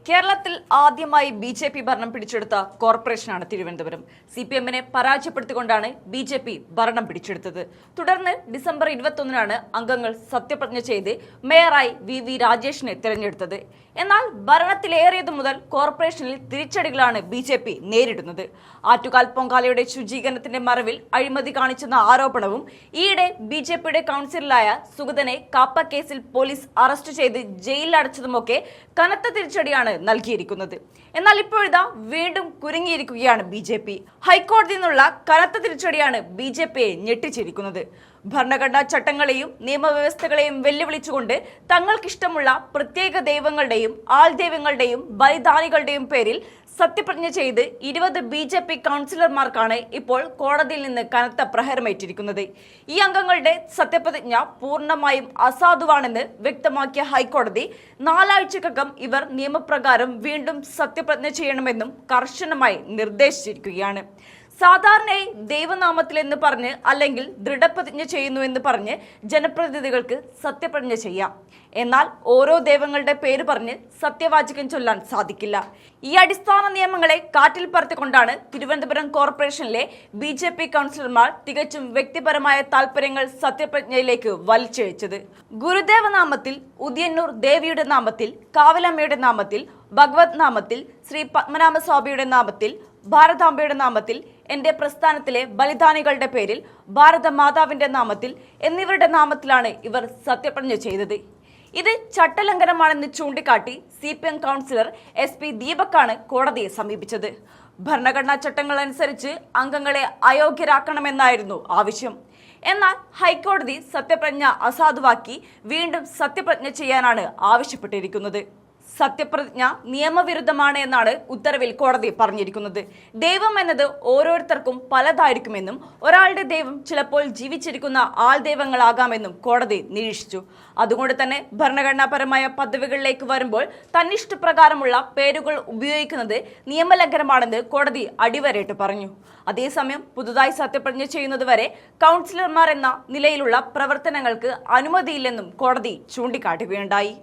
കേരളത്തിൽ ആദ്യമായി ബി.ജെ.പി. ഭരണം പിടിച്ചെടുത്ത കോർപ്പറേഷനാണ് തിരുവനന്തപുരം. CPM-നെ പരാജയപ്പെടുത്തിക്കൊണ്ടാണ് ബി.ജെ.പി. ഭരണം പിടിച്ചെടുത്തത്. തുടർന്ന് ഡിസംബർ 21-നാണ് അംഗങ്ങൾ സത്യപ്രതിജ്ഞ ചെയ്ത് മേയറായി വി രാജേഷിനെ തിരഞ്ഞെടുത്തത്. എന്നാൽ ഭരണത്തിലേറിയതു മുതൽ കോർപ്പറേഷനിൽ തിരിച്ചടികളാണ് ബി.ജെ.പി. നേരിടുന്നത്. ആറ്റുകാൽ പൊങ്കാലയുടെ ശുചീകരണത്തിന്റെ മറവിൽ അഴിമതി കാണിച്ചെന്ന ആരോപണവും ഈയിടെ ബി.ജെ.പിയുടെ കൗൺസിലറായ സുഗതനെ കാപ്പ കേസിൽ പോലീസ് അറസ്റ്റ് ചെയ്ത് ജയിലിലടച്ചതുമൊക്കെ കനത്ത തിരിച്ചടിയാണ് നൽകിയിരിക്കുന്നത്. എന്നാൽ ഇപ്പോഴിതാ വീണ്ടും കുരുങ്ങിയിരിക്കുകയാണ് ബി.ജെ.പി. ഹൈക്കോടതിയിൽ നിന്നുള്ള കനത്ത തിരിച്ചടിയാണ് ബി.ജെ.പിയെ ഞെട്ടിച്ചിരിക്കുന്നത്. ഭരണഘടനാ ചട്ടങ്ങളെയും നിയമവ്യവസ്ഥകളെയും വെല്ലുവിളിച്ചുകൊണ്ട് തങ്ങൾക്കിഷ്ടമുള്ള പ്രത്യേക ദൈവങ്ങളുടെയും ആൾദൈവങ്ങളുടെയും ബലിദാനികളുടെയും പേരിൽ സത്യപ്രതിജ്ഞ ചെയ്ത് 20 ബി.ജെ.പി. കൗൺസിലർമാർക്കാണ് ഇപ്പോൾ കോടതിയിൽ നിന്ന് കനത്ത പ്രഹരമേറ്റിരിക്കുന്നത്. ഈ അംഗങ്ങളുടെ സത്യപ്രതിജ്ഞ പൂർണ്ണമായും അസാധുവാണെന്ന് വ്യക്തമാക്കിയ ഹൈക്കോടതി 4 ആഴ്ചക്കകം ഇവർ നിയമപ്രകാരം വീണ്ടും സത്യപ്രതിജ്ഞ ചെയ്യണമെന്നും കർശനമായി നിർദ്ദേശിച്ചിരിക്കുകയാണ്. സാധാരണയായി ദൈവനാമത്തിലെന്ന് പറഞ്ഞ് അല്ലെങ്കിൽ ദൃഢപ്രതിജ്ഞ ചെയ്യുന്നു എന്ന് പറഞ്ഞ് ജനപ്രതിനിധികൾക്ക് സത്യപ്രതിജ്ഞ ചെയ്യാം. എന്നാൽ ഓരോ ദൈവങ്ങളുടെ പേര് പറഞ്ഞ് സത്യവാചകം ചൊല്ലാൻ സാധിക്കില്ല. ഈ അടിസ്ഥാന നിയമങ്ങളെ കാറ്റിൽ പറത്തിക്കൊണ്ടാണ് തിരുവനന്തപുരം കോർപ്പറേഷനിലെ ബി.ജെ.പി. കൗൺസിലർമാർ തികച്ചും വ്യക്തിപരമായ താൽപര്യങ്ങൾ സത്യപ്രതിജ്ഞയിലേക്ക് വലിച്ചിഴച്ചത്. ഗുരുദേവ നാമത്തിൽ, ഉദിയന്നൂർ ദേവിയുടെ നാമത്തിൽ, കാവലമ്മയുടെ നാമത്തിൽ, ഭഗവത് നാമത്തിൽ, ശ്രീ പത്മനാഭസ്വാമിയുടെ നാമത്തിൽ, ഭാരതാംബയുടെ നാമത്തിൽ, എന്റെ പ്രസ്ഥാനത്തിലെ ബലിദാനികളുടെ പേരിൽ, ഭാരതമാതാവിന്റെ നാമത്തിൽ എന്നിവരുടെ നാമത്തിലാണ് ഇവർ സത്യപ്രതിജ്ഞ ചെയ്തത്. ഇത് ചട്ടലംഘനമാണെന്ന് ചൂണ്ടിക്കാട്ടി CPM കൗൺസിലർ SP ദീപക്കാണ് കോടതിയെ സമീപിച്ചത്. ഭരണഘടനാ ചട്ടങ്ങൾ അനുസരിച്ച് അംഗങ്ങളെ അയോഗ്യരാക്കണമെന്നായിരുന്നു ആവശ്യം. എന്നാൽ ഹൈക്കോടതി സത്യപ്രതിജ്ഞ അസാധുവാക്കി വീണ്ടും സത്യപ്രതിജ്ഞ ചെയ്യാനാണ് ആവശ്യപ്പെട്ടിരിക്കുന്നത്. സത്യപ്രതിജ്ഞ നിയമവിരുദ്ധമാണ് എന്നാണ് ഉത്തരവിൽ കോടതി പറഞ്ഞിരിക്കുന്നത്. ദൈവം എന്നത് ഓരോരുത്തർക്കും പലതായിരിക്കുമെന്നും ഒരാളുടെ ദൈവം ചിലപ്പോൾ ജീവിച്ചിരിക്കുന്ന ആൾ ദൈവങ്ങളാകാമെന്നും കോടതി നിരീക്ഷിച്ചു. അതുകൊണ്ട് തന്നെ ഭരണഘടനാപരമായ പദവികളിലേക്ക് വരുമ്പോൾ തന്നിഷ്ടപ്രകാരമുള്ള പേരുകൾ ഉപയോഗിക്കുന്നത് നിയമലംഘനമാണെന്ന് കോടതി അടിവരയിട്ട് പറഞ്ഞു. അതേസമയം പുതുതായി സത്യപ്രതിജ്ഞ ചെയ്യുന്നതുവരെ കൗൺസിലർമാർ എന്ന നിലയിലുള്ള പ്രവർത്തനങ്ങൾക്ക് അനുമതിയില്ലെന്നും കോടതി ചൂണ്ടിക്കാട്ടുകയുണ്ടായി.